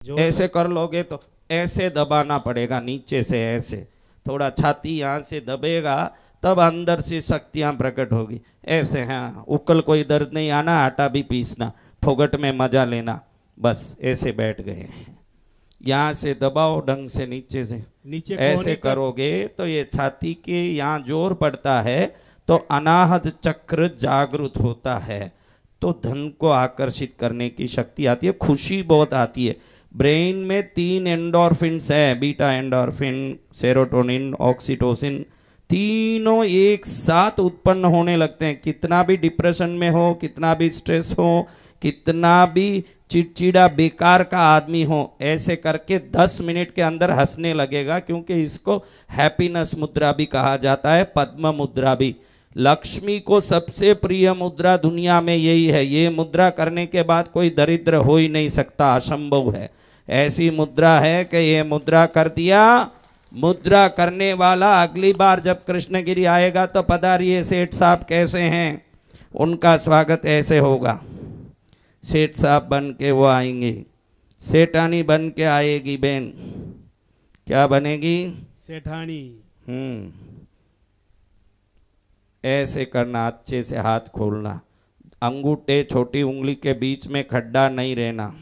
ऐसे कर लोगे तो ऐसे दबाना पड़ेगा, नीचे से ऐसे थोड़ा छाती यहाँ से दबेगा तब अंदर से शक्तियां प्रकट होगी। ऐसे हाँ, उकल कोई दर्द नहीं आना, आटा भी पीसना, फोगट में मजा लेना, बस ऐसे बैठ गए। यहाँ से दबाओ ढंग से, नीचे ऐसे करोगे तो ये छाती के यहाँ जोर पड़ता है तो अनाहत चक्र जागृत होता है, तो धन को आकर्षित करने की शक्ति आती है, खुशी बहुत आती है। ब्रेन में 3 एंडोर्फिन्स है, बीटा एंडोर्फिन, सेरोटोनिन, ऑक्सीटोसिन, तीनों एक साथ उत्पन्न होने लगते हैं। कितना भी डिप्रेशन में हो, कितना भी स्ट्रेस हो, कितना भी चिड़चिड़ा बेकार का आदमी हो, ऐसे करके 10 मिनट के अंदर हंसने लगेगा, क्योंकि इसको हैप्पीनेस मुद्रा भी कहा जाता है, पद्म मुद्रा भी। लक्ष्मी को सबसे प्रिय मुद्रा दुनिया में यही है। ये मुद्रा करने के बाद कोई दरिद्र हो ही नहीं सकता, असंभव है। ऐसी मुद्रा है कि ये मुद्रा कर दिया, मुद्रा करने वाला अगली बार जब कृष्णगिरी आएगा तो पधारिए सेठ साहब कैसे हैं, उनका स्वागत ऐसे होगा। सेठ साहब बन के वो आएंगे, सेठानी बन के आएगी बहन। क्या बनेगी? सेठानी। ऐसे करना, अच्छे से हाथ खोलना, अंगूठे छोटी उंगली के बीच में खड्डा नहीं रहना,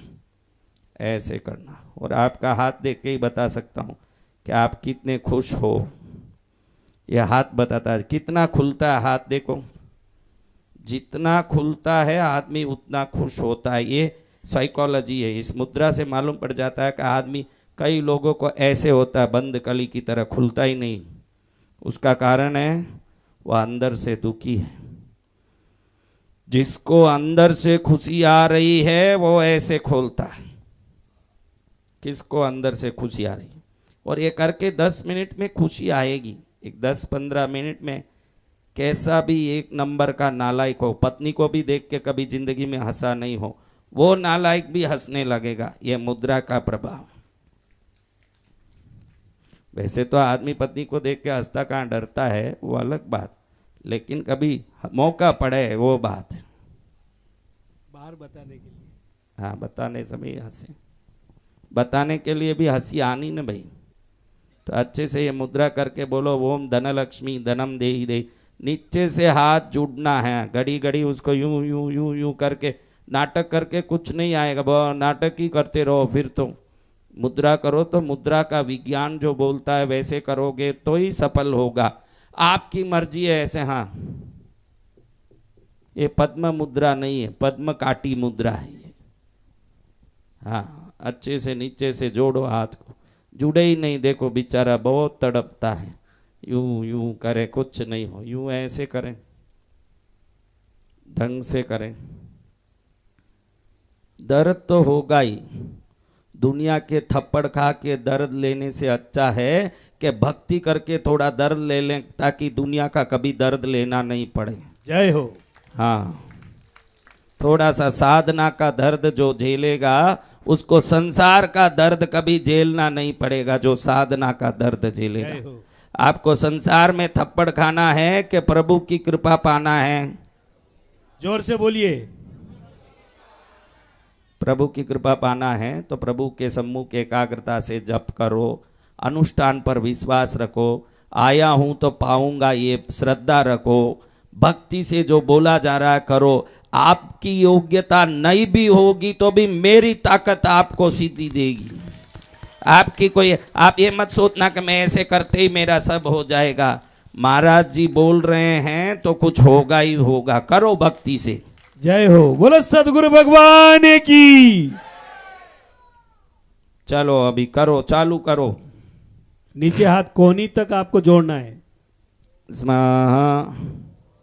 ऐसे करना। और आपका हाथ देख के ही बता सकता हूँ कि आप कितने खुश हो। यह हाथ बताता है कितना खुलता है हाथ, देखो जितना खुलता है आदमी उतना खुश होता है। ये साइकोलॉजी है, इस मुद्रा से मालूम पड़ जाता है कि आदमी, कई लोगों को ऐसे होता है बंद कली की तरह, खुलता ही नहीं। उसका कारण है वह अंदर से दुखी है। जिसको अंदर से खुशी आ रही है वो ऐसे खोलता है। किसको अंदर से खुशी आ रही है, और ये करके 10 मिनट में खुशी आएगी। एक 10-15 मिनट में कैसा भी एक नंबर का नालायक हो, पत्नी को भी देख के कभी जिंदगी में हंसा नहीं हो, वो नालायक भी हंसने लगेगा। ये मुद्रा का प्रभाव। वैसे तो आदमी पत्नी को देख के हंसता कहाँ, डरता है, वो अलग बात, लेकिन कभी मौका पड़े वो बात बाहर बताने के लिए। हाँ, बताने समय हंसे, बताने के लिए भी हंसी आनी न भाई। तो अच्छे से ये मुद्रा करके बोलो, ओम धनलक्ष्मी धनम देहि दे। नीचे से हाथ जुड़ना है, घड़ी घड़ी उसको यूं यूं यूं यूं करके, नाटक करके कुछ नहीं आएगा, नाटक ही करते रहो। फिर तो मुद्रा करो तो मुद्रा का विज्ञान जो बोलता है वैसे करोगे तो ही सफल होगा। आपकी मर्जी है ऐसे। हाँ, ये पद्म मुद्रा नहीं है, पद्म काटी मुद्रा है ये। हाँ, अच्छे से नीचे से जोड़ो हाथ को, जुड़े ही नहीं, देखो बेचारा बहुत तड़पता है, यूं यूं करे कुछ नहीं हो, यूं ऐसे करें, ढंग से करें। दर्द तो होगा ही, दुनिया के थप्पड़ खा के दर्द लेने से अच्छा है कि भक्ति करके थोड़ा दर्द ले लें, ताकि दुनिया का कभी दर्द लेना नहीं पड़े। जय हो। हाँ, थोड़ा सा साधना का दर्द जो झेलेगा उसको संसार का दर्द कभी झेलना नहीं पड़ेगा, जो साधना का दर्द झेलेगा। आपको संसार में थप्पड़ खाना है कि प्रभु की कृपा पाना है? जोर से बोलिए। प्रभु की कृपा पाना है तो प्रभु के सम्मुख एकाग्रता से जप करो, अनुष्ठान पर विश्वास रखो, आया हूं तो पाऊंगा ये श्रद्धा रखो, भक्ति से जो बोला जा रहा है करो। आपकी योग्यता नहीं भी होगी तो भी मेरी ताकत आपको सिद्धि देगी। आपकी कोई, आप ये मत सोचना कि मैं ऐसे करते ही मेरा सब हो जाएगा। महाराज जी बोल रहे हैं तो कुछ होगा ही होगा, करो भक्ति से। जय हो, बोलो सदगुरु भगवान की। चलो अभी करो, चालू करो। नीचे हाथ कोहनी तक आपको जोड़ना है। स्महा